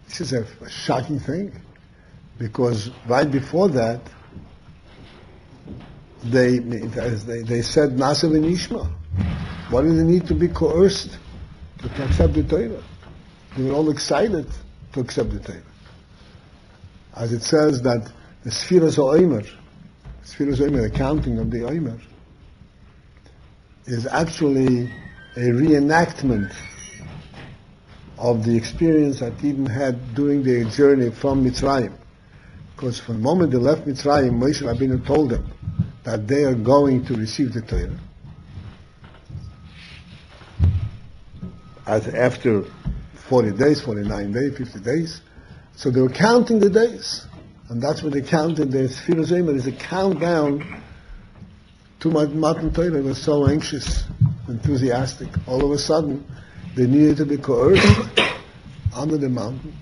This is a shocking thing, because right before that, they said Nasa v'nishma. Why do they need to be coerced to accept the Torah? They were all excited to accept the Torah. As it says that the Sfiras Omer, the counting of the Omer, is actually a reenactment of the experience that Eden had during their journey from Mitzrayim. Because from the moment they left Mitzrayim, Moshe Rabbeinu told them that they are going to receive the Torah. As after 40 days, 49 days, 50 days. So they were counting the days. And that's what they counted. The Sfira Zemer is a countdown to Matan Torah. They were so anxious, enthusiastic. All of a sudden, they needed to be coerced under the mountain.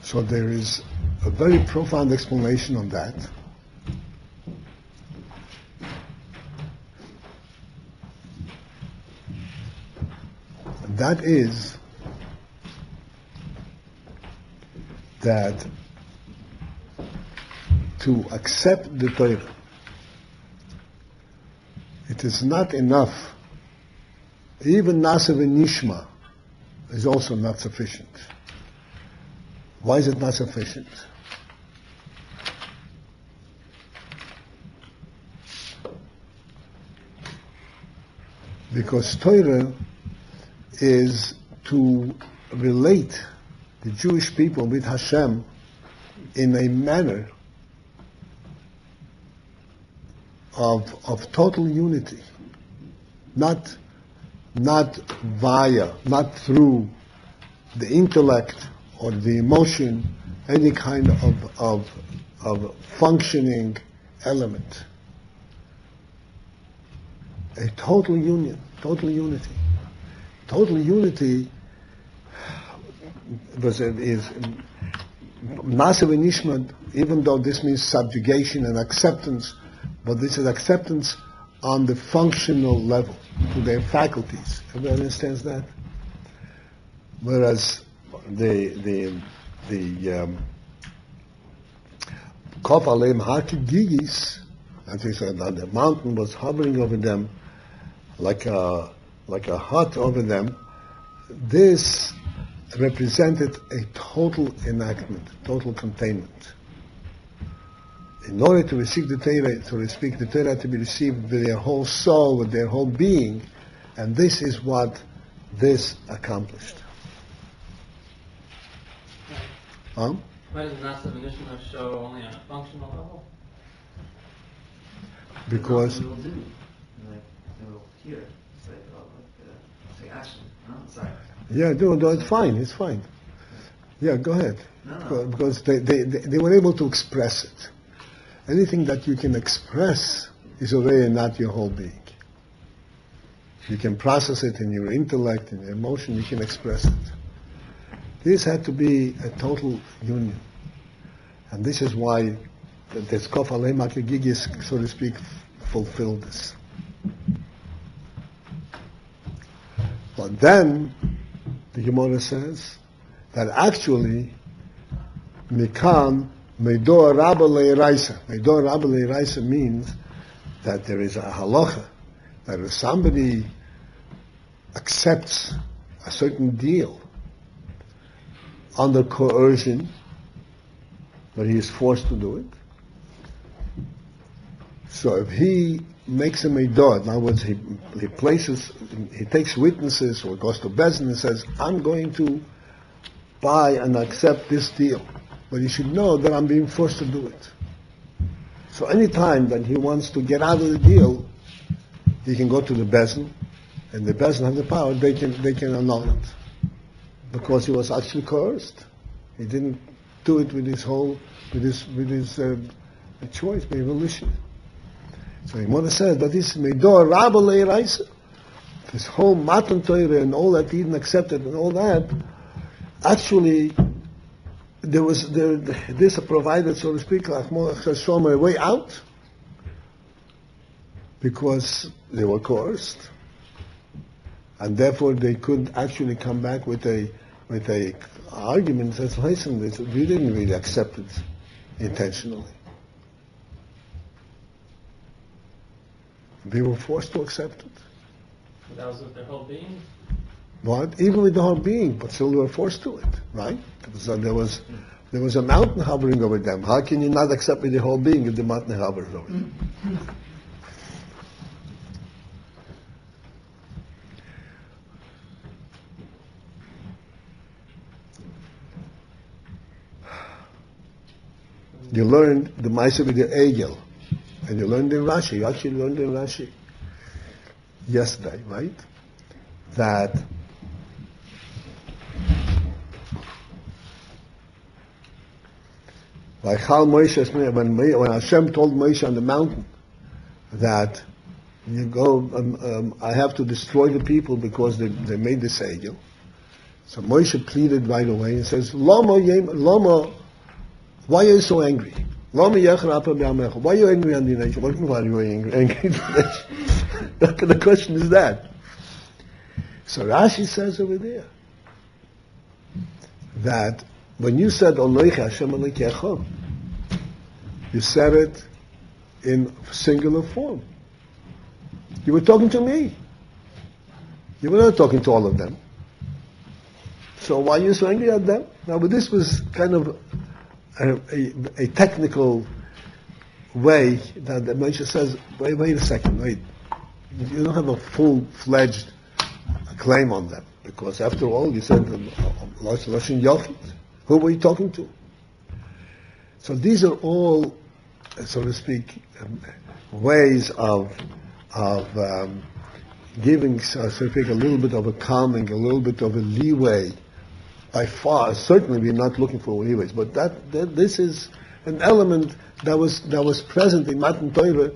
So there is a very profound explanation on that. And that is that to accept the Torah, it is not enough. Even Nasa v'nishma is also not sufficient. Why is it not sufficient? Because Torah is to relate the Jewish people with Hashem in a manner of total unity, not through the intellect or the emotion, any kind of functioning element. A total union, total unity. Total unity is Nasa v'nishma, even though this means subjugation and acceptance, but this is acceptance on the functional level, to their faculties. Everybody understands that? Whereas the Kof Aleim Hakigigis, as we said, that the mountain was hovering over them like a hut over them. This represented a total enactment, total containment. In order to receive the Torah, so to speak, the Torah had to be received with their whole soul, with their whole being, and this is what this accomplished. Why does Nasa v'nishma show only on a functional level? Because Like here, it's like action. No, sorry. yeah, no, it's fine. It's fine. Yeah, go ahead. No. Because they were able to express it. Anything that you can express is already not your whole being. If you can process it in your intellect, in your emotion, you can express it. This had to be a total union. And this is why the Kof Aleim HaKegigis, so to speak, fulfilled this. But then, the Gemara says, that actually, Mikan Meidor Rabba Le'eraisa. Meidor Rabba Le'eraisa means that there is a halacha, that if somebody accepts a certain deal under coercion, but he is forced to do it. So if he makes a meidor, in other words, he takes witnesses or goes to Bezdin and says, I'm going to buy and accept this deal, but he should know that I'm being forced to do it. So any time that he wants to get out of the deal, he can go to the Bezdin, and the Bezdin have the power, they can annul it. Because he was actually coerced. He didn't do it with his choice, by volition. So the Gemara says that this Meidor Rabba Le'eraisa, this whole Matan Torah and all that Eden accepted and all that, actually this provided, so to speak, like a way out, because they were coerced. And therefore they could actually come back with a argument that says, listen, we didn't really accept it intentionally. We were forced to accept it. That was with their whole being? What? Even with the whole being, but still they were forced to it, right? There was a mountain hovering over them. How can you not accept with the whole being if the mountain hovers over them? You learned the Maisa with the Egel, and you learned in Rashi. You actually learned in Rashi yesterday, right? That like how Moshe, when Hashem told Moshe on the mountain that you go, I have to destroy the people because they made this Egel. So Moshe pleaded right away and says, Lama, why are you so angry? Why are you angry on the nation? What do you mean, why are you angry on the nation? The question is that. So Rashi says over there that when you said Elohecha Hashem Elokecha, you said it in singular form. You were talking to me. You were not talking to all of them. So why are you so angry at them? Now, but this was kind of a technical way that the Moshe says, wait a second, wait. You don't have a full-fledged claim on them. Because after all, you said, Lashon Yochid. Who were you talking to? So these are all, so to speak, ways of giving, so to speak, a little bit of a calming, a little bit of a leeway. By far, certainly we're not looking for leeways, but this is an element that was present in Matan Torah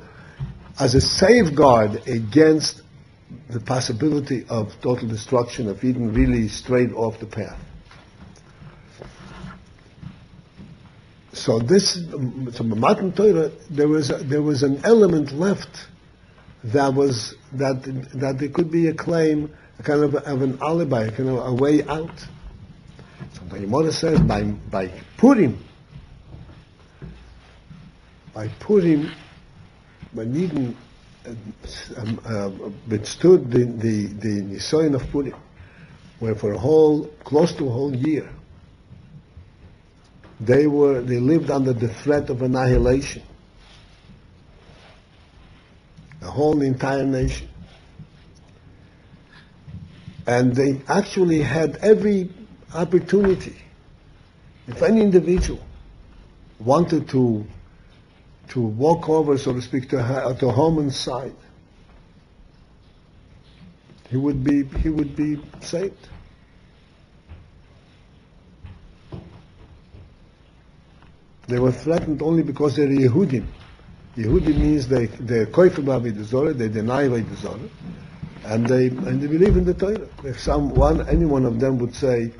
as a safeguard against the possibility of total destruction, of Eden really straight off the path. So Matan Torah, there was an element left that there could be a claim, a kind of an alibi, kind of a way out. So the Gemara says by Purim, when Eden withstood the Nisoyin of Purim, where for close to a whole year, they lived under the threat of annihilation. The entire nation. And they actually had every opportunity. If any individual wanted to walk over, so to speak, to Haman's side, he would be saved. They were threatened only because they're Yehudim. Yehudi means they're koifim b'avodah zarah, they deny avodah zarah, and they believe in the Torah. If any one of them would say,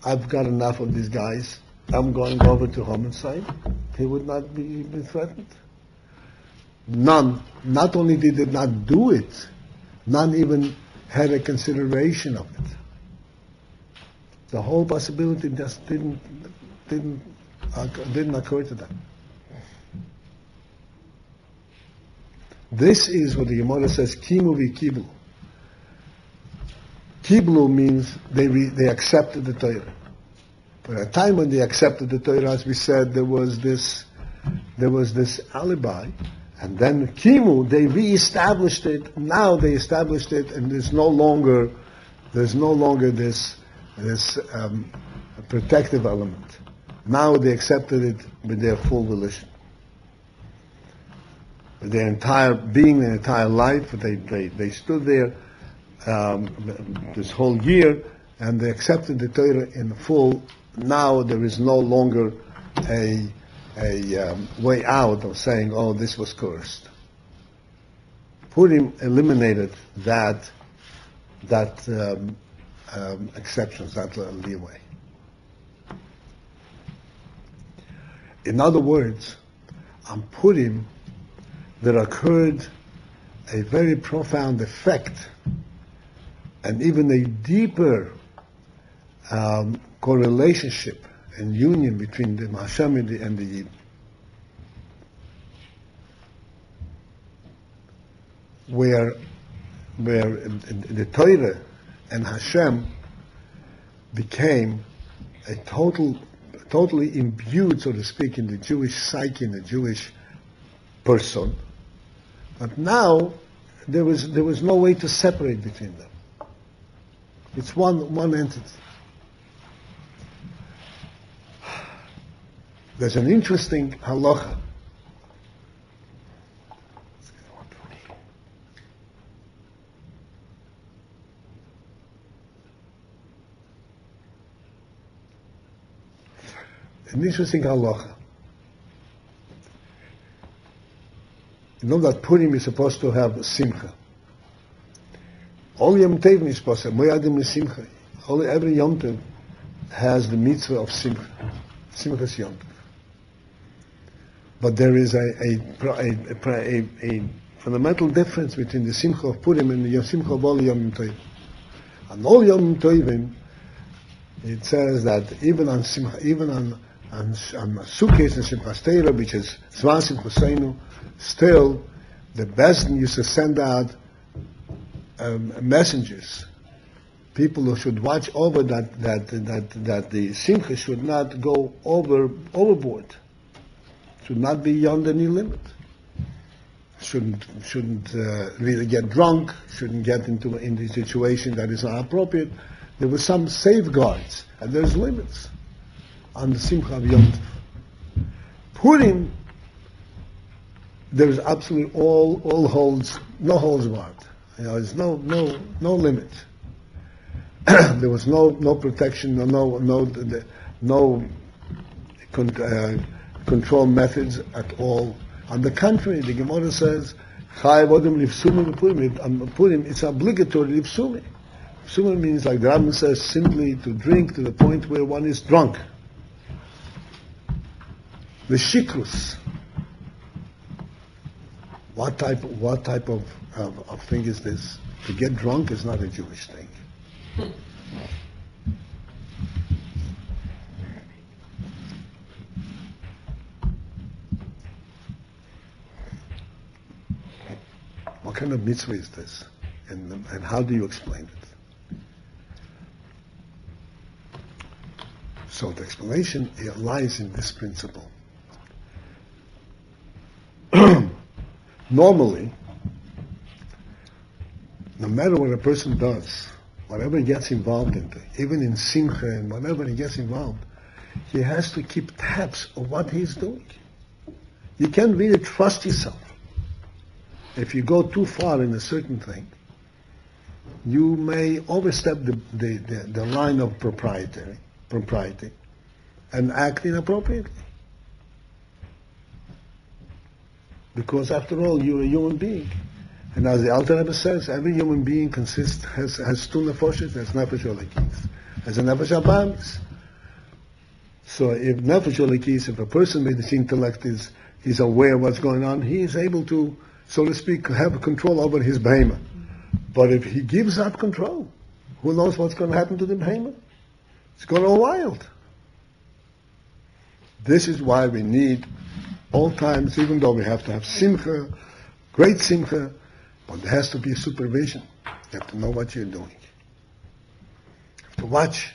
I've got enough of these guys, I'm going over to Haman's side, he would not be threatened. None. Not only did they not do it, none even had a consideration of it. The whole possibility just didn't occur to them. This is what the Gemara says, Kimu v'kiblu. Kiblu means they accepted the Torah. But at a time when they accepted the Torah, as we said, there was this alibi, and then Kimu, they re-established it. Now they established it, and there's no longer this protective element. Now they accepted it with their full volition, with their entire being, their entire life. They stood there this whole year, and they accepted the Torah in full. Now there is no longer a way out of saying, "Oh, this was cursed." Purim eliminated that exceptions, that leeway. In other words, on Purim, there occurred a very profound effect and even a deeper correlationship and union between the Hashem and the Yid. Where the Torah and Hashem became totally imbued, so to speak, in the Jewish psyche, in the Jewish person. But now there was no way to separate between them. It's one entity. There's an interesting halacha. An interesting halacha. You know that Purim is supposed to have simcha. All Yom Tov is supposed to have moyadim simcha. Every Yom Tov has the mitzvah of simcha. Simchas Yom Tov. But there is a fundamental difference between the simcha of Purim and the simcha of all Yom Tov. On all Yom Tovim, it says that even on Sukkot and Simchas Torah, which is Zman Simchoseinu, still the Bezdin used to send out messengers, people who should watch over that the Simcha should not go overboard, should not be beyond any limit, shouldn't really get drunk, shouldn't get into a situation that is not appropriate. There were some safeguards, and there's limits on the Simcha of Yom Tov. Purim, there is absolutely no holds barred. There's no limit. There was no protection, no control methods at all. On the contrary, the Gemara says, Purim, it's obligatory lifsumi. Lifsumi means, like the Rambam says, simply to drink to the point where one is drunk. The shikrus. What type of thing is this? To get drunk is not a Jewish thing. What kind of mitzvah is this? And how do you explain it? So the explanation lies in this principle. Normally, no matter what a person does, whatever he gets involved in, even in simcha and whatever he gets involved, he has to keep tabs of what he's doing. You can't really trust yourself. If you go too far in a certain thing, you may overstep the line of propriety and act inappropriately. Because after all, you're a human being. And as the Alter Rebbe says, every human being has two nefoshes, has nefesh olikis, has a nefesh abamis. So if nefesh olikis, if a person with his intellect is aware of what's going on, he is able to, so to speak, have control over his behemoth. But if he gives up control, who knows what's going to happen to the behemoth? It's going to go wild. This is why we need all times, even though we have to have simcha, great simcha, but there has to be supervision. You have to know what you're doing. You have to watch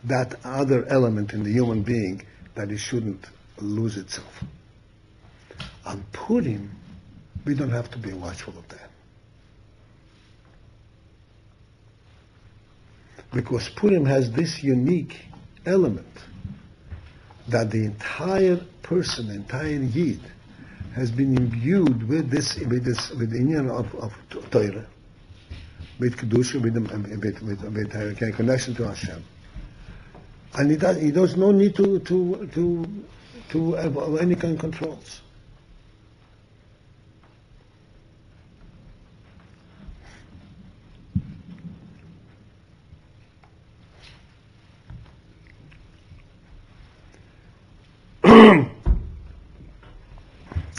that other element in the human being that it shouldn't lose itself. On Purim, we don't have to be watchful of that. Because Purim has this unique element that the entire person, the entire Yid, has been imbued with the inyan of Torah, with Kedusha, with connection to Hashem. And he does no need to have any kind of controls.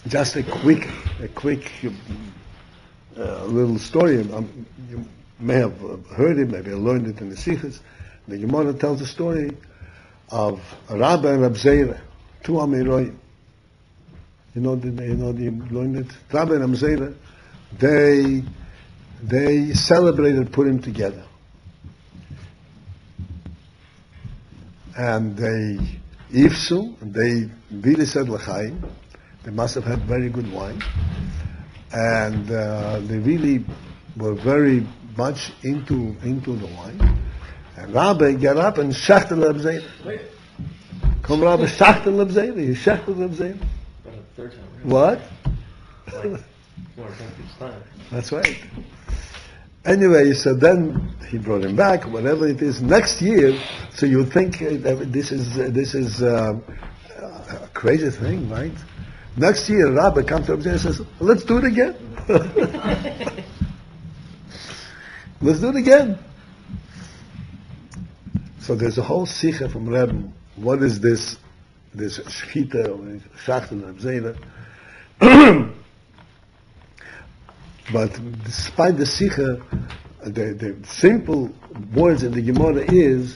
Just a quick little story. may have heard it, maybe learned it in the Sichos. The Gemara tells the story of Rabbi and Reb Zeira, two Amiroi. You learned it? Rabbi and Reb Zeira, they celebrated Purim together. And they ifsu, and they really said l'chaim. They must have had very good wine. And they really were very much into the wine. And Rabbi got up and shachted Reb Zeira. Come Rabbi shachted Reb Zeira. He shachted Reb Zeira. Third time. What? Like 4 times each time. That's right. Anyway, so then he brought him back, whatever it is. Next year, so you think this is a crazy thing, right? Next year, Rabbi comes up and says, "Let's do it again." Let's do it again. So there's a whole sikha from Rebbe. What is this shchita or shachta Reb Zeira? But despite the sikha, the simple words in the Gemara is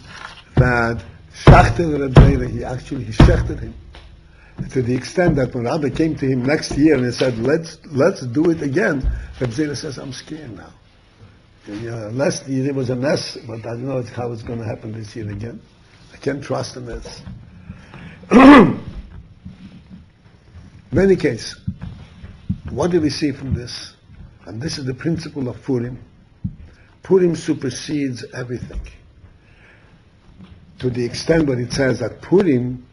that shachta Reb Zeira, he shechted him. To the extent that when Rabbi came to him next year and he said, let's do it again, Reb Zeira says, I'm scared now. Last year it was a mess, but I don't know how it's going to happen this year again. I can't trust in this. In any case, what do we see from this? And this is the principle of Purim. Purim supersedes everything. To the extent where it says that Purim,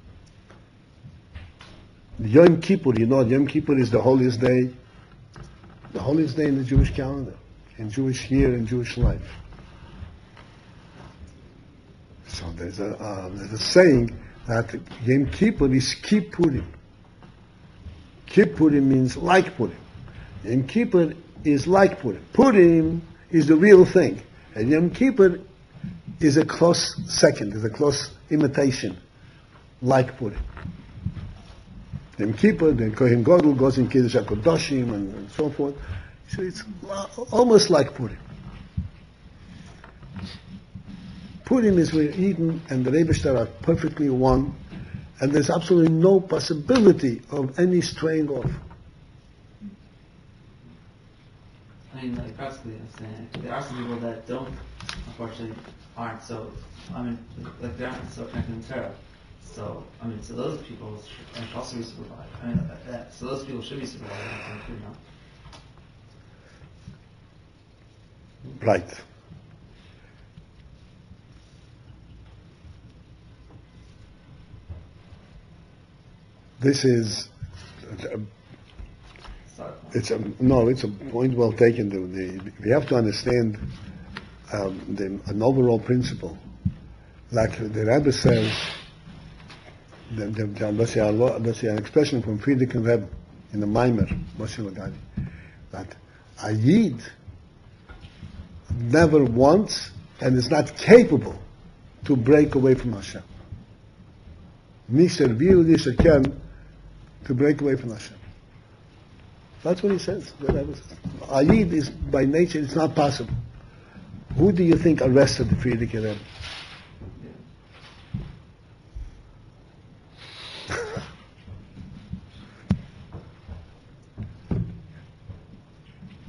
Yom Kippur, Yom Kippur is the holiest day in the Jewish calendar, in Jewish year, in Jewish life. So there's a saying that Yom Kippur is Kippurim. Kippurim means like Purim. Yom Kippur is like Purim. Purim is the real thing. And Yom Kippur is a close second, is a close imitation, like Purim. Yom Kippur, the Kohen Gadol goes in Kiddush HaKodoshim and so forth. So it's almost like Purim. Purim is where Eden and the Rebbeinu are perfectly one, and there's absolutely no possibility of any straying off. I mean, like practically, I'm saying there are some people that don't, unfortunately, aren't so. I mean, like they aren't so connected to Torah. So I mean, so those people should also be supervised. I mean, so those people should be supervised. You know? Right. This is. It's a point well taken. We have to understand an overall principle. Like the Rebbe says, that's an expression from Friedrich and Rebbe in the Maimer, that a Yid never wants and is not capable to break away from Hashem. Nisher will, nisher can, to break away from Hashem. That's what he says. A Yid is, by nature, it's not possible. Who do you think arrested the Friedrich Rebbe?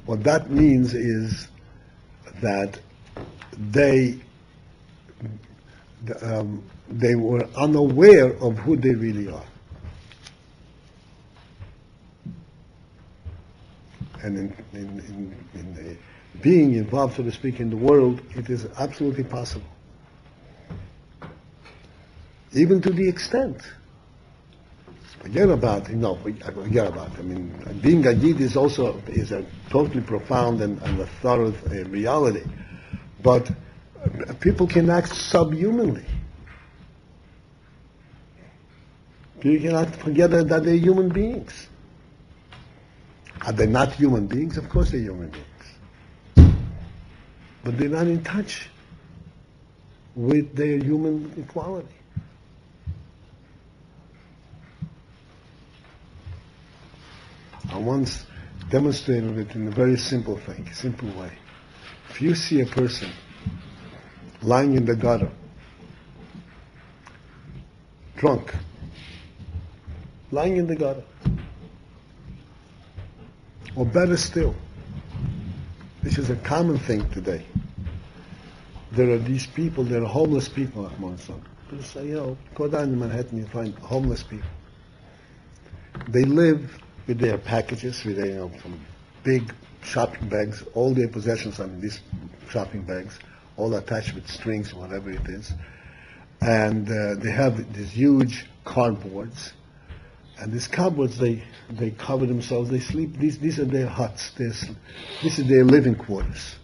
What that means is that they were unaware of who they really are. And in being involved, so to speak, in the world, it is absolutely possible. Even to the extent. Forget about. I mean, being a Yid is also a totally profound and a thorough reality. But people can act subhumanly. People cannot forget that they're human beings. Are they not human beings? Of course they're human beings. But they're not in touch with their human equality. I once demonstrated it in a very simple way. If you see a person lying in the gutter, drunk, lying in the gutter, or better still, this is a common thing today. There are these people, there are homeless people, people say, go down to Manhattan, you find homeless people. They live with their packages, with their, from big shopping bags, all their possessions are in these shopping bags, all attached with strings or whatever it is. And they have these huge cardboards. And these cardboards, they cover themselves, they sleep. These are their huts. This is their living quarters.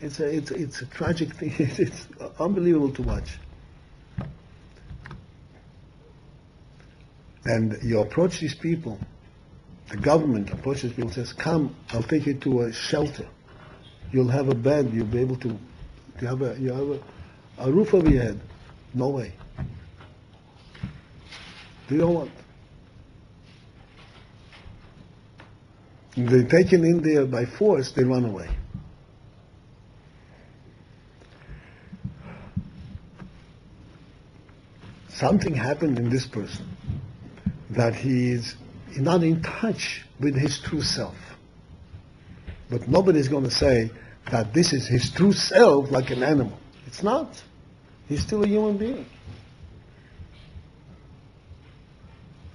It's a tragic thing. It's unbelievable to watch. And you approach these people, the government approaches people and says, come, I'll take you to a shelter. You'll have a bed, you'll be able to, you have a roof over your head. No way. They don't want. They're taken in there by force, they run away. Something happened in this person that he's not in touch with his true self. But nobody's going to say that this is his true self like an animal. It's not. He's still a human being.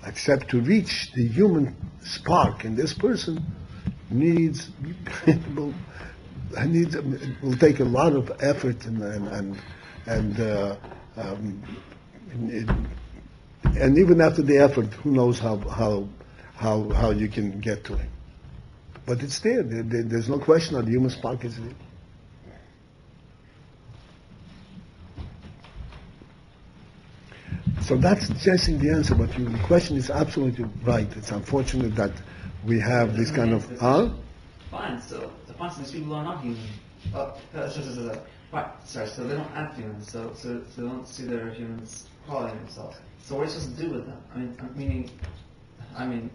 Except to reach the human spark in this person will take a lot of effort and even after the effort, who knows how you can get to it. But it's there. There's no question that the human spark is there. So that's just in the answer, but the question is absolutely right. It's unfortunate that we have this kind of... Fine, so these people are not human. Right, sorry, so they don't act human, so they don't see their humans calling themselves. So what are you supposed to do with them?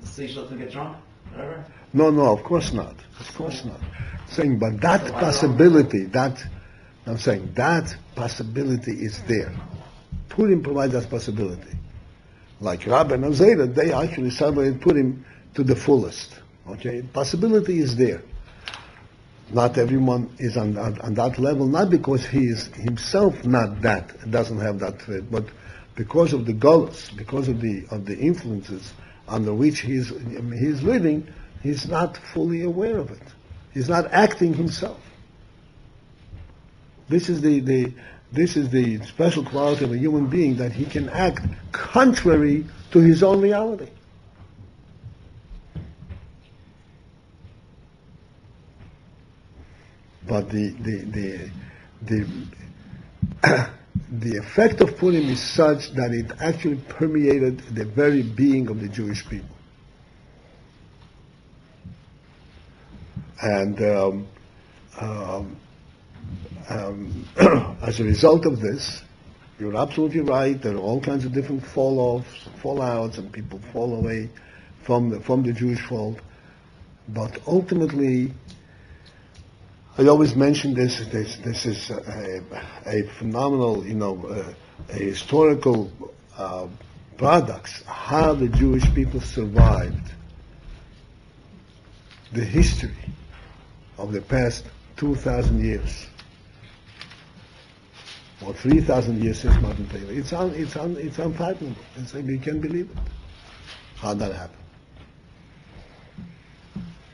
So you should let them get drunk? Whatever? No, of course not. Of course not. Saying, but that possibility, I'm saying that possibility is there. Purim provides that possibility. Like Rabbi and Zayda, they actually celebrate Purim to the fullest. Okay, possibility is there. Not everyone is on that level, not because he is himself not that, doesn't have that trait, but because of the gullus, because of the influences under which he's living, he's not fully aware of it. He's not acting himself. This is the special quality of a human being, that he can act contrary to his own reality. But the effect of Purim is such that it actually permeated the very being of the Jewish people. And as a result of this, you're absolutely right, there are all kinds of different fallouts, and people fall away from the Jewish fold. But ultimately, I always mention this is a phenomenal, a historical paradox, how the Jewish people survived the history of the past 2,000 years, or 3,000 years since modern day. It's unfathomable. You can't believe it. How that happened?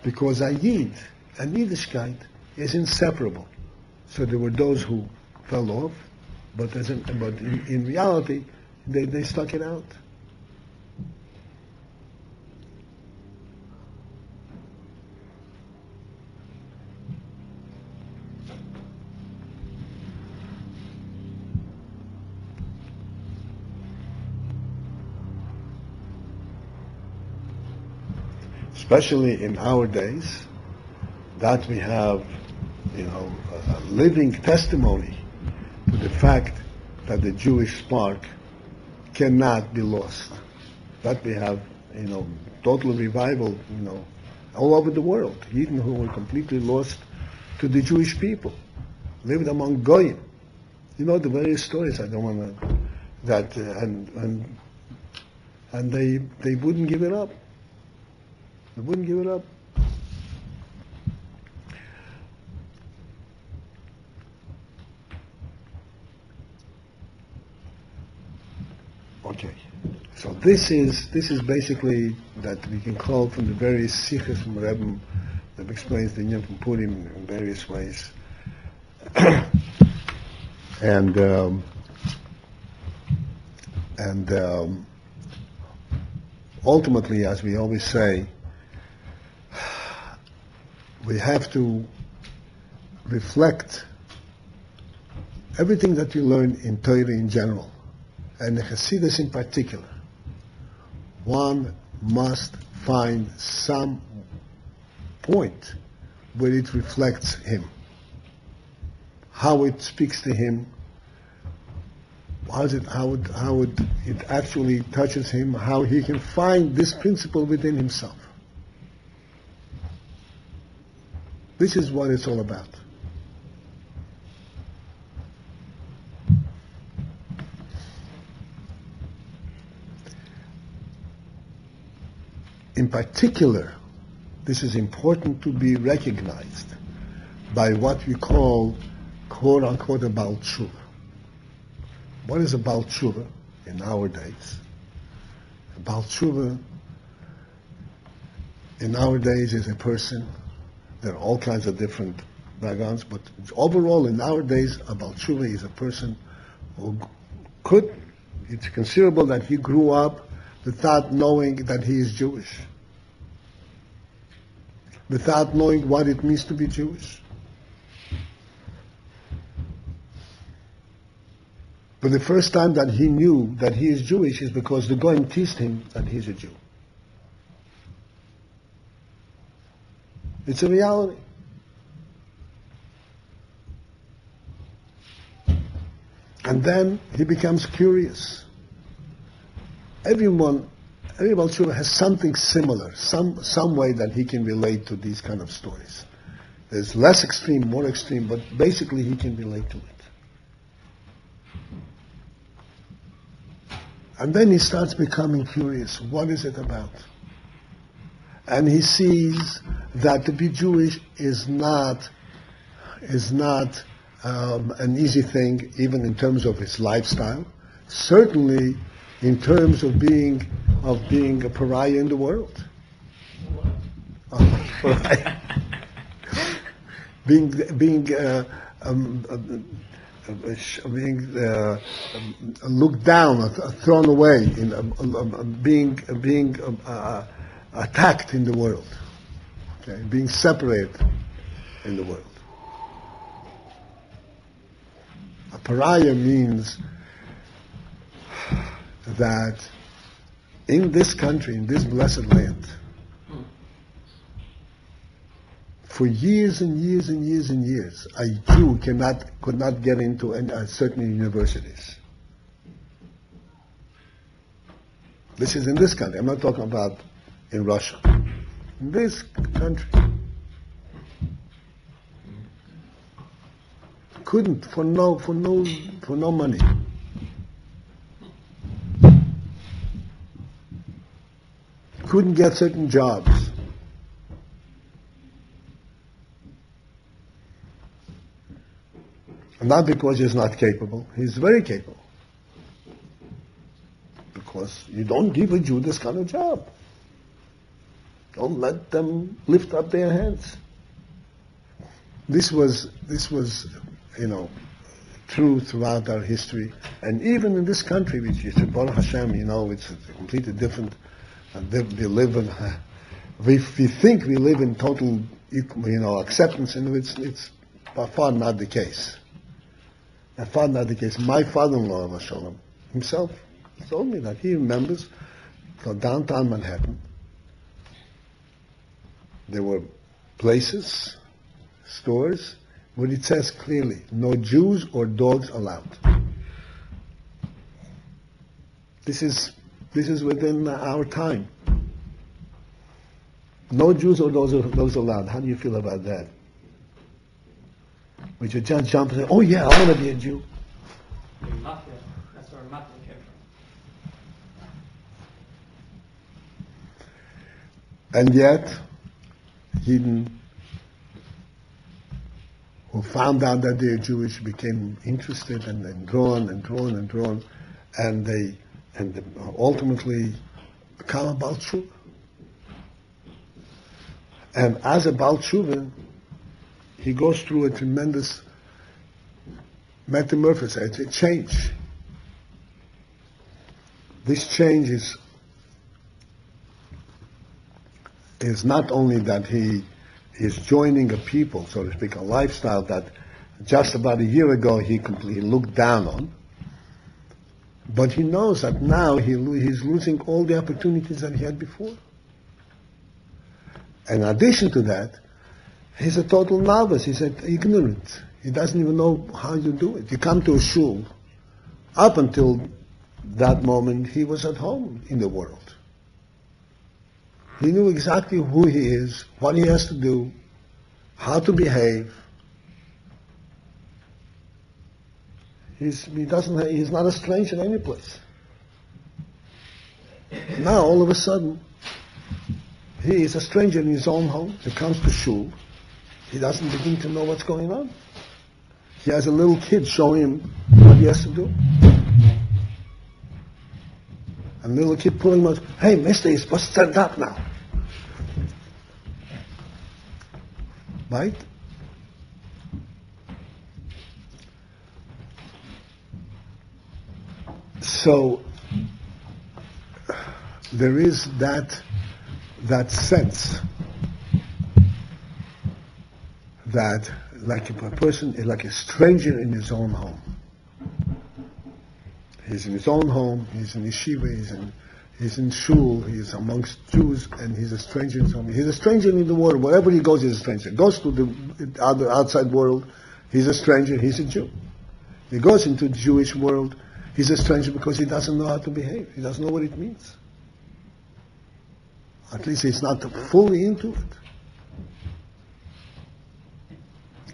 Because a Yid, and Yiddishkeit, is inseparable. So there were those who fell off, but in reality, they stuck it out. Especially in our days, that we have, a living testimony to the fact that the Jewish spark cannot be lost. That we have, total revival, all over the world. Even who were completely lost to the Jewish people, lived among Goyim. You know the various stories. I don't want to that and they wouldn't give it up. They wouldn't give it up. Okay, so this is basically that we can call from the various sikhs from Rebbe that explains the Yom from Purim in various ways, and ultimately, as we always say, we have to reflect everything that we learn in Torah in general, and the Hasidus in particular. One must find some point where it reflects him, how it speaks to him, how it actually touches him, how he can find this principle within himself. This is what it's all about. In particular, this is important to be recognized by what we call, quote unquote, a Baal Tshuva. What is a Baal Tshuva in our days? A Baal Tshuva in our days is a person, there are all kinds of different backgrounds, but overall in our days, a Baal Tshuva is a person who it's considerable that he grew up without knowing that he is Jewish, without knowing what it means to be Jewish. But the first time that he knew that he is Jewish is because the Goyim teased him that he's a Jew. It's a reality. And then he becomes curious. Every Baal Tshuva has something similar, some way that he can relate to these kind of stories. There's less extreme, more extreme, but basically he can relate to it. And then he starts becoming curious. What is it about? And he sees that to be Jewish is not an easy thing, even in terms of his lifestyle. Certainly, in terms of being a pariah in the world. Pariah. being looked down, thrown away, being attacked in the world, okay? Being separated in the world. A pariah means that in this country, in this blessed land, for years and years and years and years, a Jew could not get into certain universities. This is in this country. I'm not talking about in Russia. In this country, couldn't for no money. Couldn't get certain jobs. Not because he's not capable. He's very capable. Because you don't give a Jew this kind of job. Don't let them lift up their hands. This was true throughout our history, and even in this country, which is Baruch Hashem, it's completely different. We think we live in total, acceptance, and it's by far not the case. By far not the case. My father-in-law, Mashallah, himself told me that he remembers from downtown Manhattan, there were places, stores, where it says clearly, no Jews or dogs allowed. This is within our time. No Jews or dogs allowed. How do you feel about that? Which you just jump and say, oh yeah, I want to be a Jew. The mafia, that's where mafia came from. And yet, Yidden who found out that they're Jewish became interested and drawn, and they ultimately become a Baal Tshuva. And as a Baal Tshuva, he goes through a tremendous metamorphosis, a change. This change is not only that he is joining a people, so to speak, a lifestyle that just about a year ago he completely looked down on, but he knows that now he's losing all the opportunities that he had before. In addition to that, he's a total novice, he's ignorant. He doesn't even know how you do it. You come to a shul, up until that moment he was at home in the world. He knew exactly who he is, what he has to do, how to behave. He's not a stranger in any place. Now, all of a sudden, he is a stranger in his own home. He comes to shul. He doesn't begin to know what's going on. He has a little kid showing him what he has to do. And the little kid pulling him out, hey, mister, you're supposed to stand up now. Right? So, there is that sense that like a person is like a stranger in his own home. He's in his own home, he's in yeshiva, he's in shul, he's amongst Jews, and he's a stranger in his home. He's a stranger in the world. Wherever he goes, he's a stranger. Goes to the outside world, he's a stranger, he's a Jew. He goes into the Jewish world, he's a stranger because he doesn't know how to behave. He doesn't know what it means. At least he's not fully into it.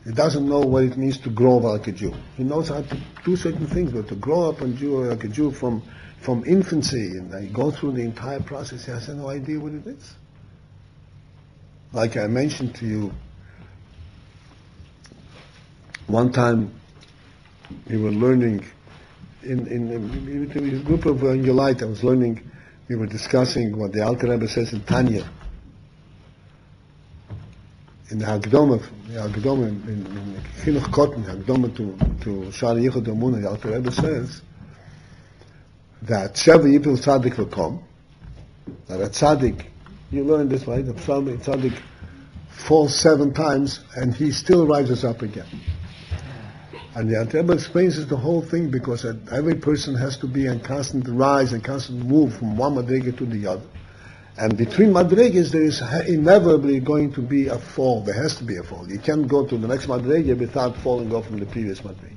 He doesn't know what it means to grow up like a Jew. He knows how to do certain things, but to grow up like a Jew from infancy and go through the entire process, he has no idea what it is. Like I mentioned to you, one time we were learning in a group of Yolite, I was learning, we were discussing what the Alter Rebbe says in Tanya. In the Hagdoma in Chinuch Kotten, Hagdoma to Shar Yichud Amunah, the Alter Rebbe says that Sheva Yipil Tzaddik will come, that a Tzaddik, you learn this, right? The Tzaddik falls 7 times and he still rises up again. And the Alter Rebbe explains the whole thing because every person has to be in constant rise and constant move from one madrega to the other. And between madregas, there is inevitably going to be a fall. There has to be a fall. You can't go to the next madrega without falling off from the previous madrega.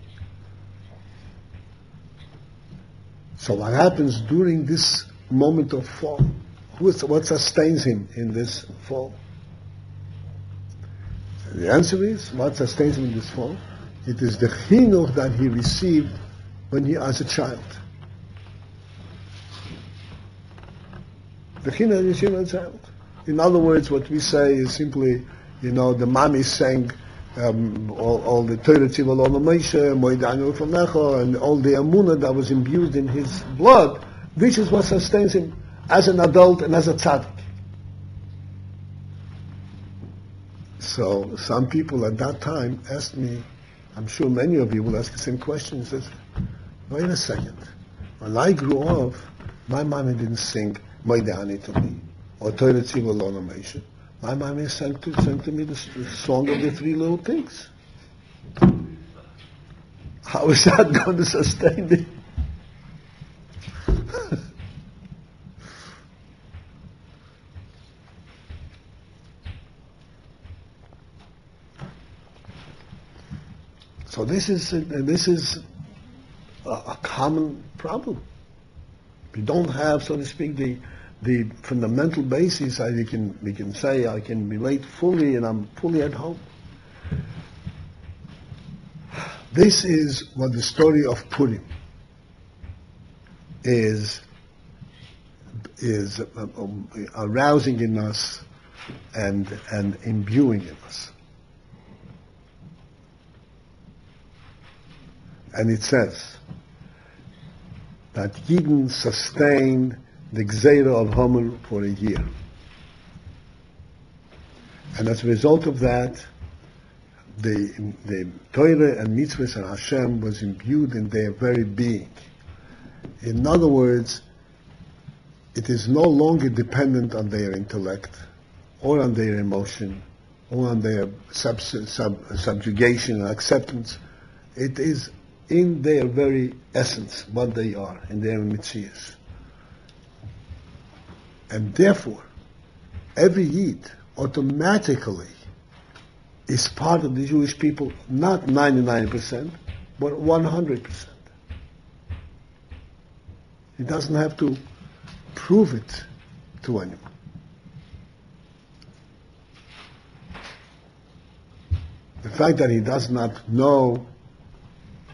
So what happens during this moment of fall? What sustains him in this fall? The answer is, what sustains him in this fall? It is the chinuch that he received when he was a child. The chinuch he received as a child. In other words, what we say is simply, the mommy sang all the Torah Tzivah Lo Moshe, Moedanu Fanecha, and all the Amunah that was imbued in his blood. This is what sustains him as an adult and as a tzaddik. So some people at that time asked me, I'm sure many of you will ask the same question, says, wait a second, when I grew up, my mommy didn't sing Moedanu to me, or Torah Tzivah Lo Moshe. My mommy sang to me the song of the 3 little pigs. How is that going to sustain me? So this is a common problem. We don't have, so to speak, the fundamental basis that we can say I can relate fully and I'm fully at home. This is what the story of Purim is arousing in us and imbuing in us. And it says that Yidden sustained the Gzeira of Homer for a year. And as a result of that, the Torah and mitzvahs and Hashem was imbued in their very being. In other words, it is no longer dependent on their intellect, or on their emotion, or on their subjugation and acceptance. It is in their very essence what they are, in their mitzias. And therefore, every Yid automatically is part of the Jewish people, not 99%, but 100%. He doesn't have to prove it to anyone. The fact that he does not know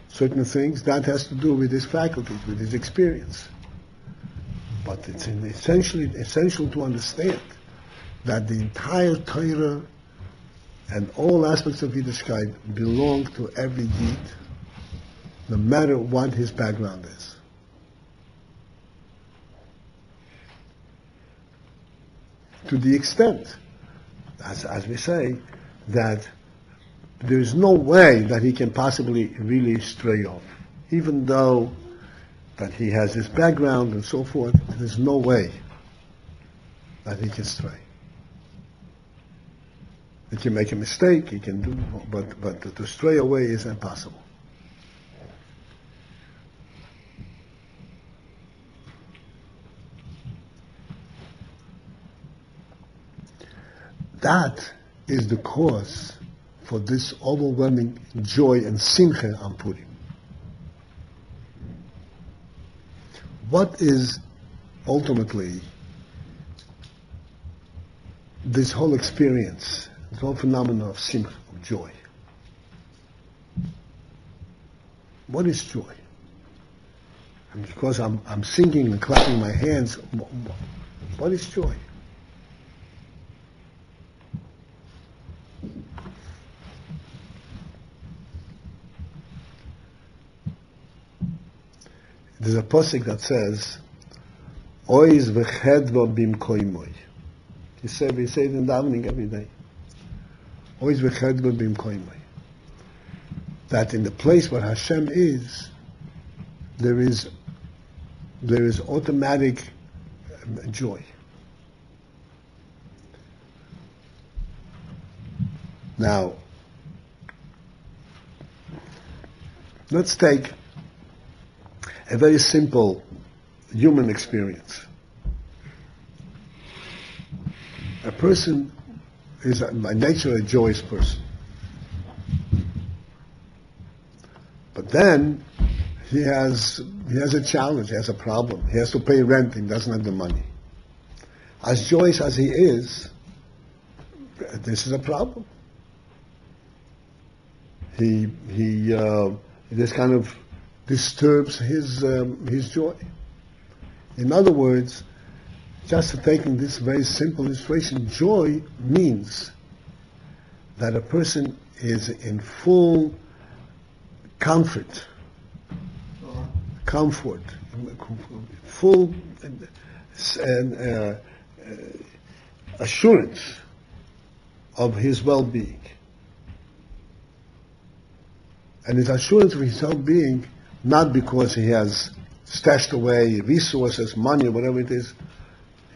certain things, that has to do with his faculties, with his experience. But it's essential to understand that the entire Torah and all aspects of Yiddishkeit belong to every Yid, no matter what his background is. To the extent, as we say, that there is no way that he can possibly really stray off. Even though that he has his background and so forth, there's no way that he can stray. He can make a mistake, he can do, but to stray away is impossible. That is the cause for this overwhelming joy and simcha on Purim. What is ultimately this whole experience, this whole phenomenon of simcha, of joy? What is joy? And because I'm singing and clapping my hands, what is joy? There's a posik that says, "Oiz v'chedva bimkoimoy." We say it in davening every day. Oiz v'chedva bimkoimoy. That in the place where Hashem is, there is automatic joy. Now, let's take a very simple human experience. A person is by nature a joyous person. But then he has a challenge, he has a problem. He has to pay rent, he doesn't have the money. As joyous as he is, this is a problem. This kind of disturbs his joy. In other words, just taking this very simple illustration, joy means that a person is in full comfort, full assurance of his well-being. And his assurance of his well-being, not because he has stashed away resources, money, whatever it is,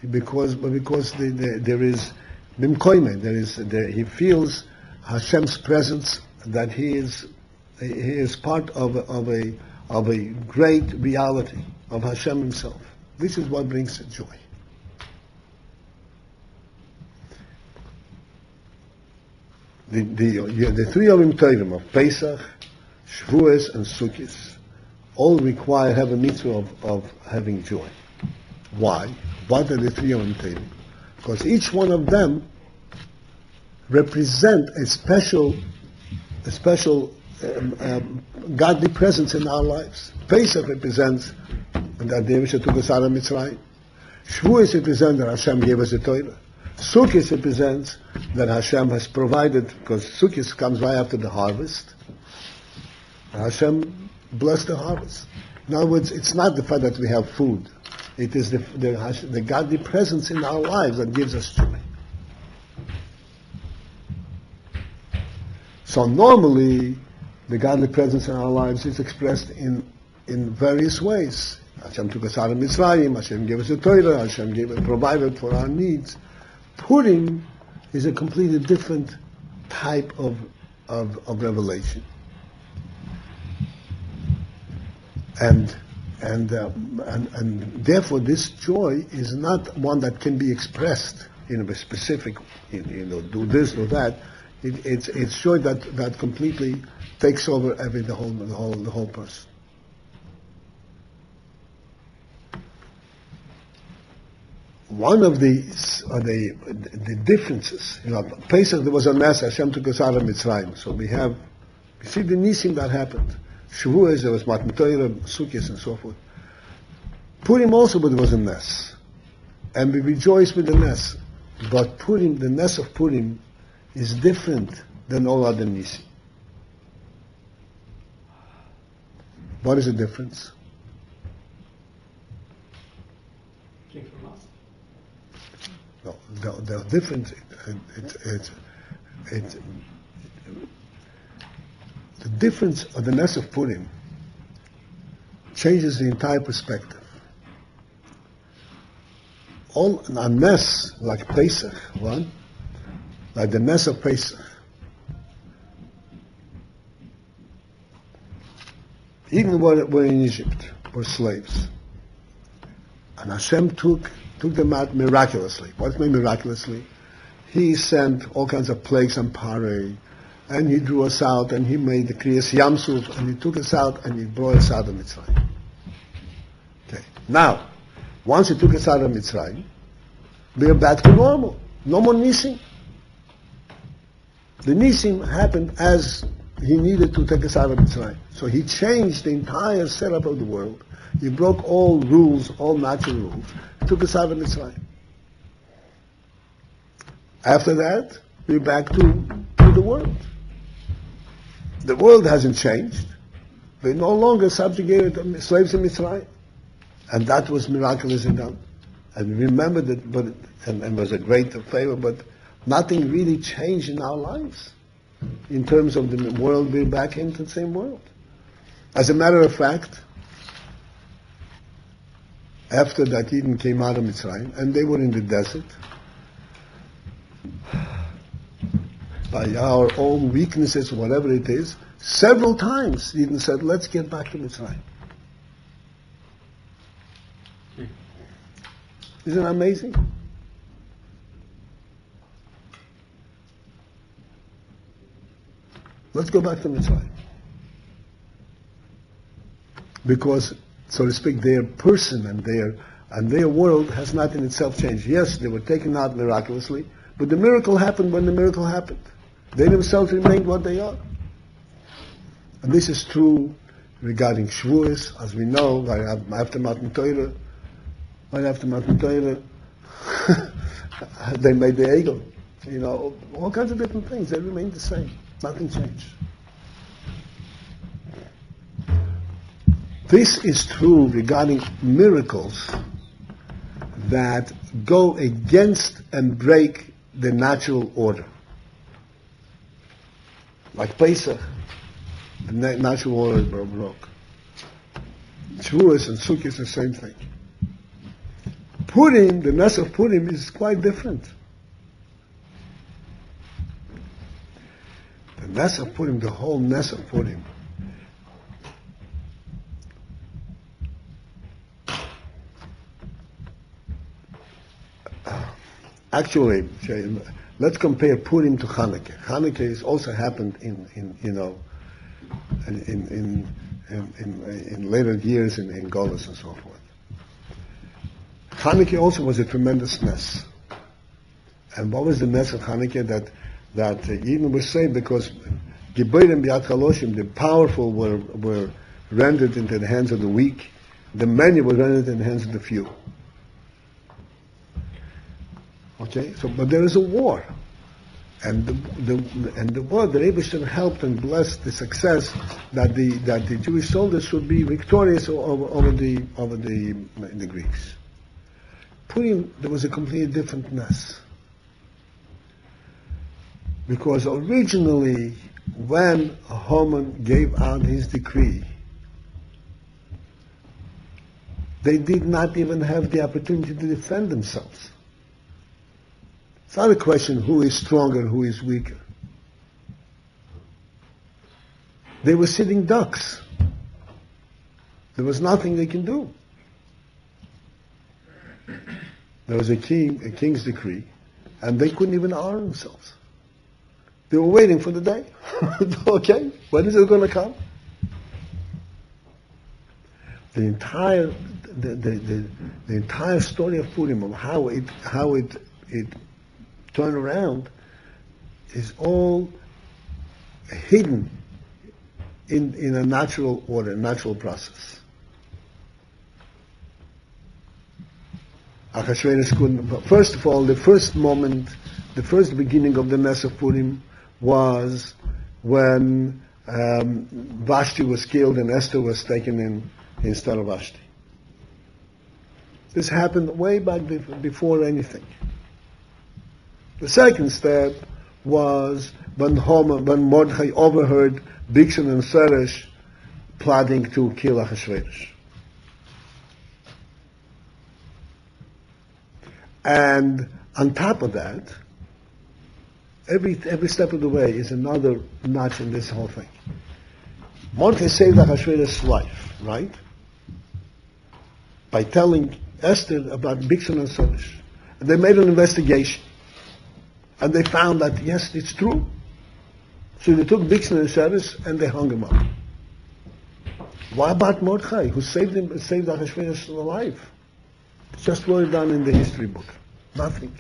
but because there is bimkoime, he feels Hashem's presence, that he is part of a great reality of Hashem Himself. This is what brings joy. The three Yom Tovim of Pesach, Shavuos, and Sukkot all have a mitzvah of having joy. Why? What are the three Yom Tovim? Because each one of them represent a special godly presence in our lives. Pesach represents that the Eibusher took us out of Mitzrayim. Shavuos represents that Hashem gave us the Torah. Sukkot represents that Hashem has provided, because Sukkot comes right after the harvest. Hashem blessed the harvest. In other words, it's not the fact that we have food. It is the godly presence in our lives that gives us joy. So normally, the godly presence in our lives is expressed in various ways. Hashem took us out of Mitzrayim, Hashem gave us the Torah, Hashem provided for our needs. Purim is a completely different type of revelation. And therefore this joy is not one that can be expressed in a specific, do this or that. It's joy that completely takes over the whole person. One of the differences, Pesach there was a mess. Hashem took us out of Mitzrayim, so we see the nisim that happened. Shavuos there was Matan Torah, Sukkot and so forth. Purim also there was a mess, and we rejoice with the mess. But Purim, the mess of Purim, is different than all other nisim. What is the difference? Drink from us. No, the difference. The difference of the mess of Purim changes the entire perspective. A mess like Pesach, like the mess of Pesach. Even when we're in Egypt, we're slaves. And Hashem took them out miraculously. What means miraculously? He sent all kinds of plagues and parei, and He drew us out, and He made the Kriyas Yamsuf, and He took us out, and He brought us out of Mitzrayim. Okay. Now, once He took us out of Mitzrayim, we are back to normal. No more nisim. The nisim happened as He needed to take us out of Mitzrayim. So He changed the entire setup of the world. He broke all rules, all natural rules. Took us out of Mitzrayim. After that, we're back to the world. The world hasn't changed. We're no longer subjugated slaves in Mitzrayim. And that was miraculously done. And remember that, and was a great favor, but nothing really changed in our lives. In terms of the world, we're back into the same world. As a matter of fact, after that Eden came out of Mitzrayim, and they were in the desert, by our own weaknesses, whatever it is, several times Eden said, let's get back to Mitzrayim. Isn't that amazing? Let's go back to Mitzrayim. Because, so to speak, their person and their world has not in itself changed. Yes, they were taken out miraculously, but the miracle happened when the miracle happened. They themselves remained what they are. And this is true regarding Shavuos, as we know, right after Matan Torah, they made the Egel. All kinds of different things. They remained the same. Nothing changed. This is true regarding miracles that go against and break the natural order. Like Pesach, the natural order is broke. Shavuos and Sukkot is the same thing. Purim, the mess of Purim is quite different. The mess of Purim, the whole mess of Purim, actually, let's compare Purim to Hanukkah. Hanukkah is also happened in later years in Golas and so forth. Hanukkah also was a tremendous mess. And what was the mess of Hanukkah? That Eden was saved because Giborim B'Yad Chaloshim, the powerful were rendered into the hands of the weak. The many were rendered in the hands of the few. Okay, so but there is a war, and the war, the Rebbe helped and blessed the success that the Jewish soldiers would be victorious over the Greeks. Purim, there was a completely different mess, because originally when Haman gave out his decree, they did not even have the opportunity to defend themselves. It's not a question who is stronger, who is weaker. They were sitting ducks. There was nothing they can do. There was a king's decree, and they couldn't even arm themselves. They were waiting for the day. Okay, when is it going to come? The entire story of Purim, of how it turned around, is all hidden in a natural order, a natural process. Achashverosh couldn't. First of all, the first beginning of the mess of Purim was when Vashti was killed and Esther was taken in instead of Vashti. This happened way back before anything. The second step was when Mordechai overheard Bigshon and Seresh plotting to kill Achashverosh. And on top of that, every step of the way is another notch in this whole thing. Mordechai saved Achashverosh's life, right? By telling Esther about Bigshon and Seresh. And they made an investigation. And they found that, yes, it's true. So they took Bigshon and Seresh and they hung him up. What about Mordechai, who saved Achashverosh's life? It's just wrote down in the history book. Nothing.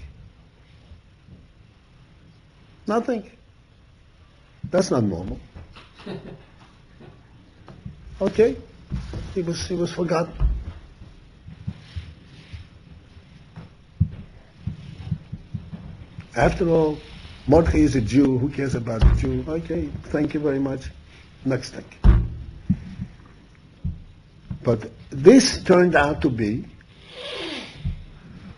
Nothing. That's not normal. Okay? He was forgotten. After all, Mordechai is a Jew. Who cares about the Jew? Okay, thank you very much. Next thing. But this turned out to be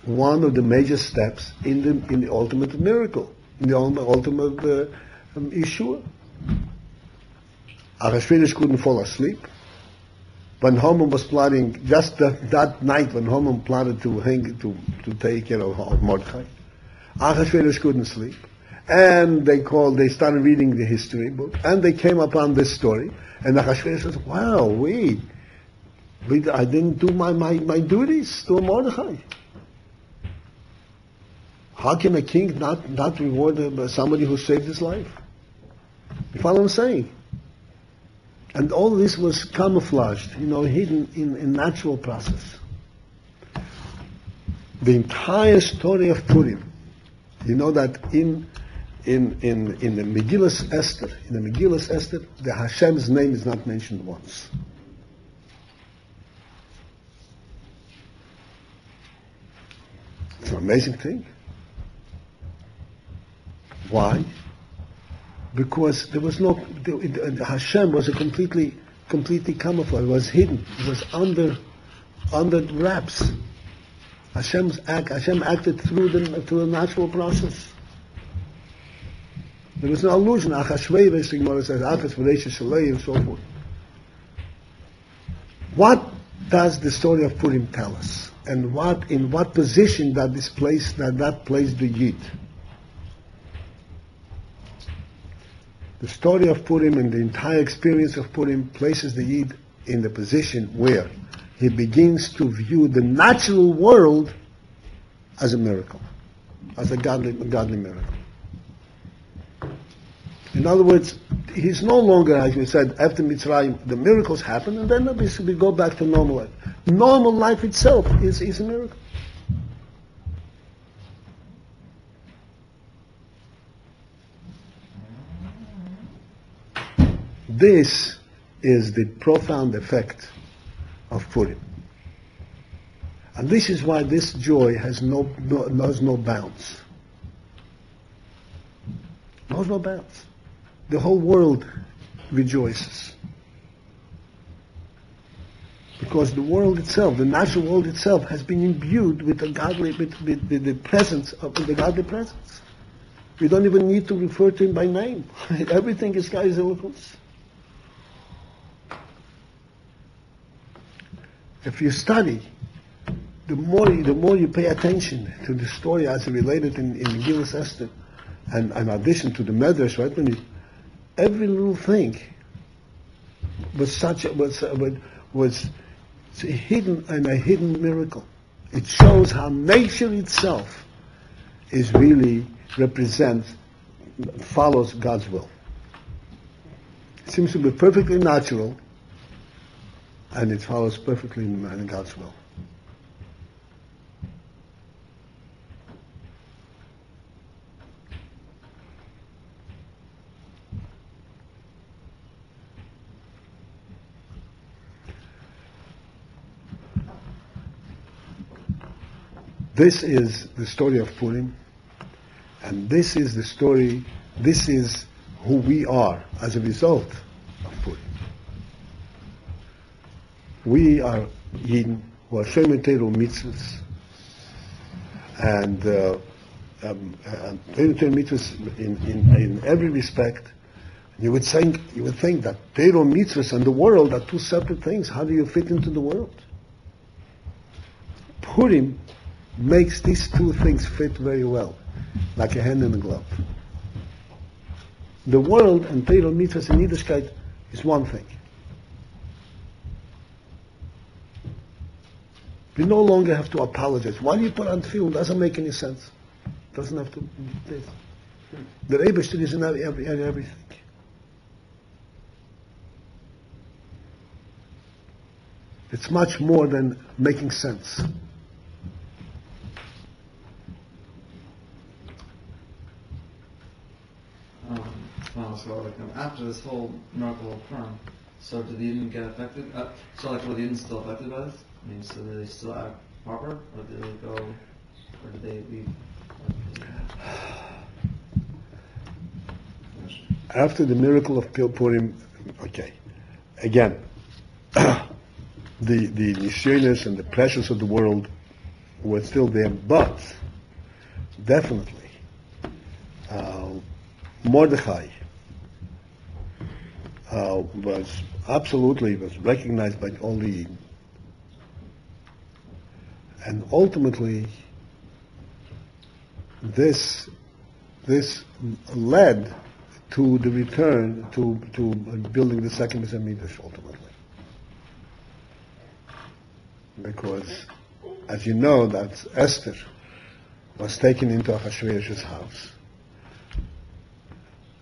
one of the major steps in the ultimate miracle, in the ultimate Yeshua. Achashverosh couldn't fall asleep. When Haman was plotting, just that night when Haman plotted to take care of Mordechai, Achashverosh couldn't sleep. And they started reading the history book, and they came upon this story, and Achashverosh says, wow, I didn't do my duties to Mordechai. How can a king not reward somebody who saved his life? You follow what I'm saying? And all this was camouflaged, hidden in natural process. The entire story of Purim, that in the Megillas Esther, the Hashem's name is not mentioned once. It's an amazing thing. Why? Because there was Hashem was a completely camouflaged. It was hidden. It was under wraps. Hashem acted through the natural process. There was no illusion. Achashverosh, the Gemara says, Achashverosh Shalei, and so forth. What does the story of Purim tell us? And in what position that placed the Yid? The story of Purim and the entire experience of Purim places the Yid in the position where he begins to view the natural world as a miracle, as a godly miracle. In other words, he's no longer, as we said, after Mitzrayim, the miracles happen, and then we go back to normal life. Normal life itself is a miracle. this is the profound effect of Purim. And this is why this joy has no bounds. Knows no bounds. The whole world rejoices. Because the world itself, the natural world itself, has been imbued with the godly, with the presence of the godly presence. We don't even need to refer to him by name. Everything is God's eloquence. If you study, the more you pay attention to the story as related in Megillas Esther, and in addition to the Medrash, right? Every little thing was hidden and a hidden miracle. It shows how nature itself is really follows God's will. It seems to be perfectly natural, and it follows perfectly in God's will. This is the story of Purim, and this is who we are as a result of Purim. We are Yidden who are Shomer Torah mitzvahs, and Torah mitzvahs in every respect. You would think that Torah mitzvahs and the world are two separate things. How do you fit into the world? Purim makes these two things fit very well, like a hand in a glove. The world and Torah mitzvahs in Yiddishkeit is one thing. We no longer have to apologize. Why do you put on tefillin? Doesn't make any sense. Doesn't have to. The Eibishter is in everything. It's much more than making sense. So after this whole miracle of Purim, so did the Eden get affected? So were the Eden still affected by this? I mean, so did they still act proper, or did they go, or did they leave? After the miracle of Purim, okay, again, the nisyonos and the pleasures of the world were still there, but definitely Mordechai was recognized by all the Eden. And ultimately, this led to the return to building the second Beis Hamikdash ultimately. Because, as you know, that Esther was taken into Achashverosh's house,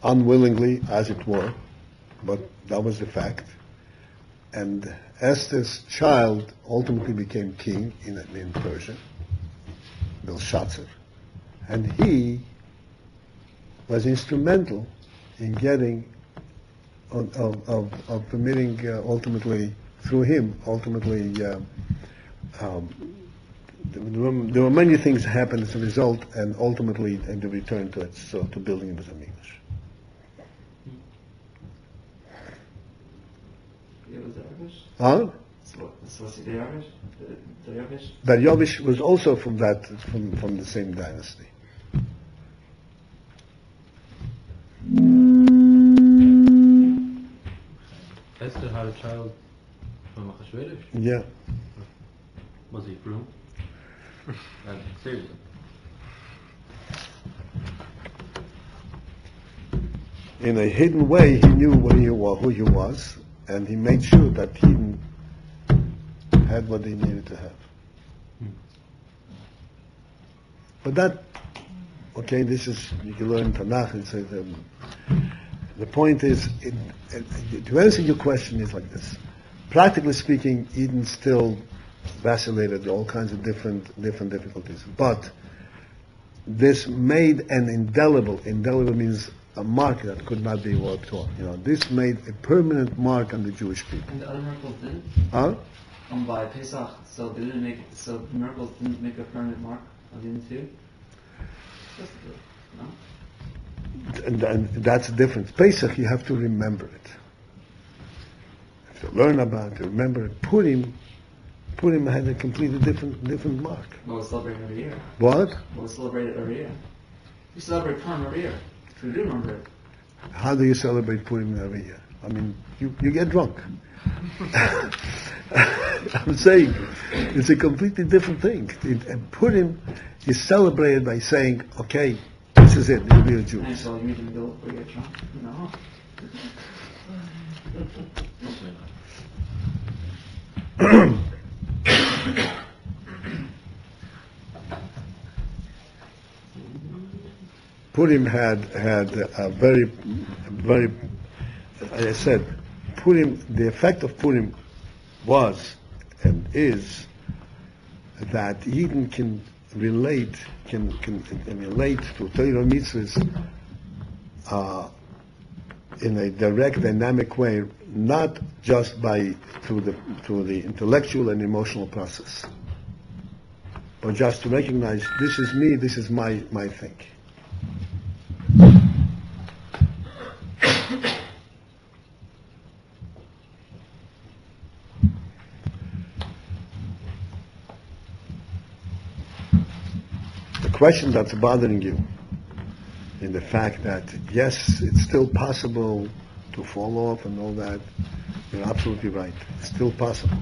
unwillingly, as it were, but that was the fact. And Esther's child ultimately became king in Persia, Belshazzar, and he was instrumental in getting, of permitting ultimately, through him, ultimately, there were many things that happened as a result, and ultimately the return to building the Beis Hamikdash. Huh? Daryavish was also from the same dynasty. Esther had a child from Achashverosh? Yeah. Was he groom? Seriously. In a hidden way, he knew who he was, and he made sure that he had what they needed to have. But that, okay, this is, you can learn Tanakh, and say the point is, to answer your question is like this. Practically speaking, Eden still vacillated all kinds of different difficulties. But this made an indelible means a mark that could not be wiped off. This made a permanent mark on the Jewish people. And the other miracles didn't? Huh? By Pesach, so they didn't make. So the miracles didn't make a permanent mark of the two. No. And that's the difference. Pesach, you have to remember it. You have to learn about it, remember it. Purim had a completely different mark. Well, we celebrate every year. What? Well, we celebrate it every year. We celebrate Purim every year. We do remember it. How do you celebrate Purim every year? I mean, you get drunk. I'm saying it's a completely different thing. And Purim is celebrated by saying, okay, this is it, you'll be a Jew. And so you need to go before you get drunk? No. Purim had a very, as I said, Purim, the effect of Purim was and is that Yidden can relate to Torah mitzvahs in a direct, dynamic way, not just through the intellectual and emotional process, but just to recognize this is me, this is my thing. The question that's bothering you in the fact that, yes, it's still possible to fall off and all that, you're absolutely right. It's still possible.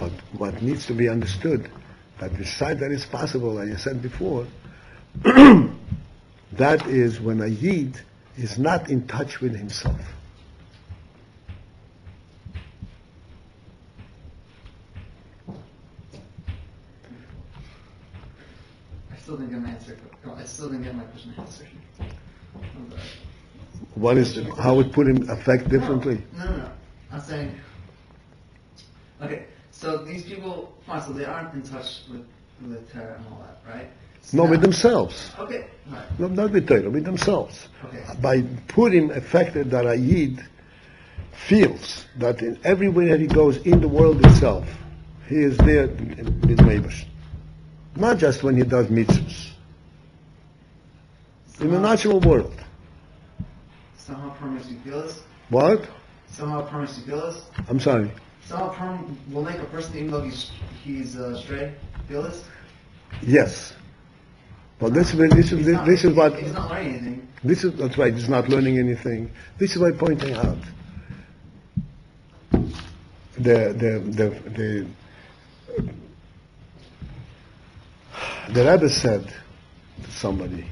But what needs to be understood, that beside that it's possible, as I said before, that is when a Yid is not in touch with himself. I still didn't get my answer. I still didn't get my question answered. What is it? How would Purim affect differently? No. I'm saying, okay, so these people, fine, so they aren't in touch with Torah and all that, right? So No, now, with themselves. Okay, right. No, not with Torah, with themselves. Okay. By Purim affected that a Yid feels that in everywhere he goes in the world itself, he is there with neighbors. Not just when he does mitzvahs. In the natural world. Somehow Purim makes you feel this? What? Somehow Purim makes you feel this? I'm sorry. Somehow Purim will make a person, even though he's stray, feel this? Yes. But this is what He's not learning anything. That's right. He's not learning anything. This is why I'm pointing out the Rebbe said to somebody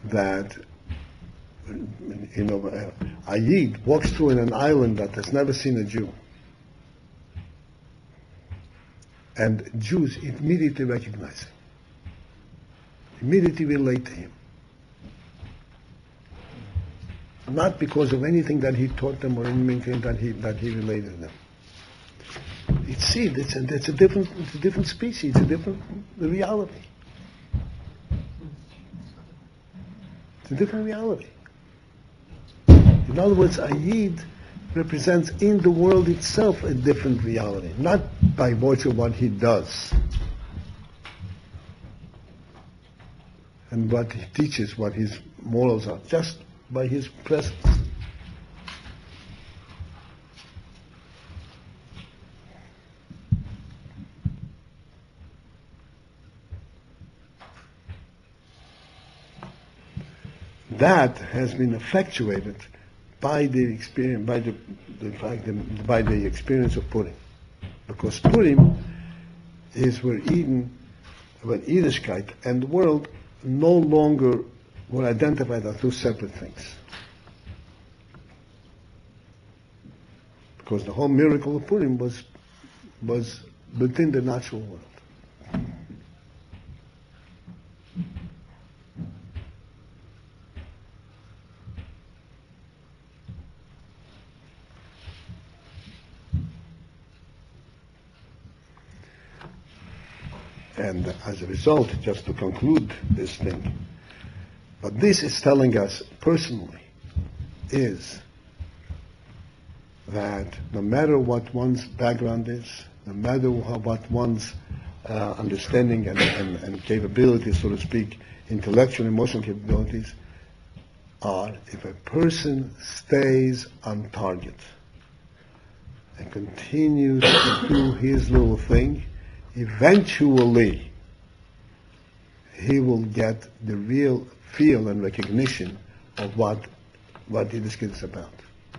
that a Yid walks through in an island that has never seen a Jew. And Jews immediately recognize him, immediately relate to him. Not because of anything that he taught them or anything that he related to them. It's a different species, it's a different reality. It's a different reality. In other words, a Yid represents in the world itself a different reality, not by virtue of what he does and what he teaches, what his morals are, just by his presence. That has been effectuated by the experience, by the experience of Purim, because Purim is where Yiddishkeit and the world no longer were identified as two separate things, because the whole miracle of Purim was within the natural world. And as a result, just to conclude this thing, what this is telling us personally is that no matter what one's background is, no matter what one's understanding and capabilities, so to speak, intellectual and emotional capabilities are, if a person stays on target and continues to do his little thing, eventually he will get the real feel and recognition of what this kid is about.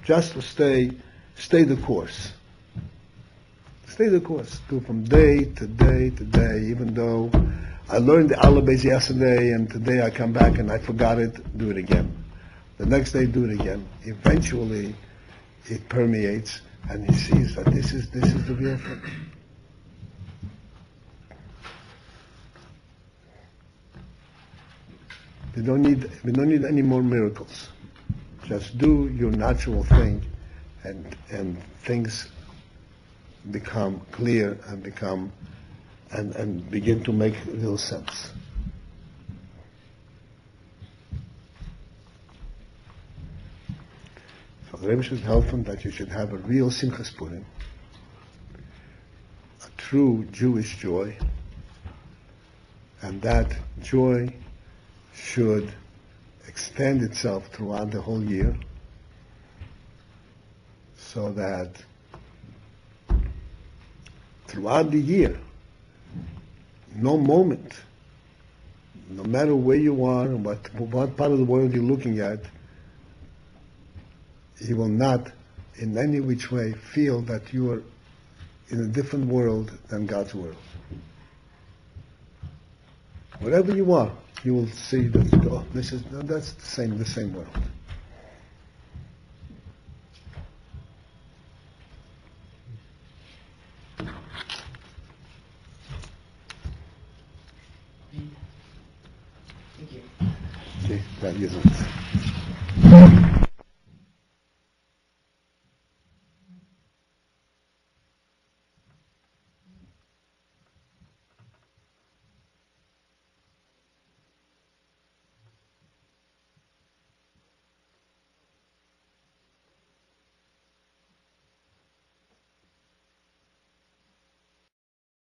Just to stay the course. Stay the course. Do from day to day to day, even though I learned the alibis yesterday and today I come back and I forgot it, do it again. The next day do it again. Eventually it permeates and he sees that this is the real thing. We don't need any more miracles. Just do your natural thing and things become clear and begin to make real sense. So the Rebbe should help them that you should have a real Simchas Purim, a true Jewish joy, and that joy should extend itself throughout the whole year, so that throughout the year, no moment, no matter where you are and what part of the world you're looking at, you will not in any which way feel that you are in a different world than God's world. Wherever you are, you will see that that's the same world. Thank you. Okay, that is it.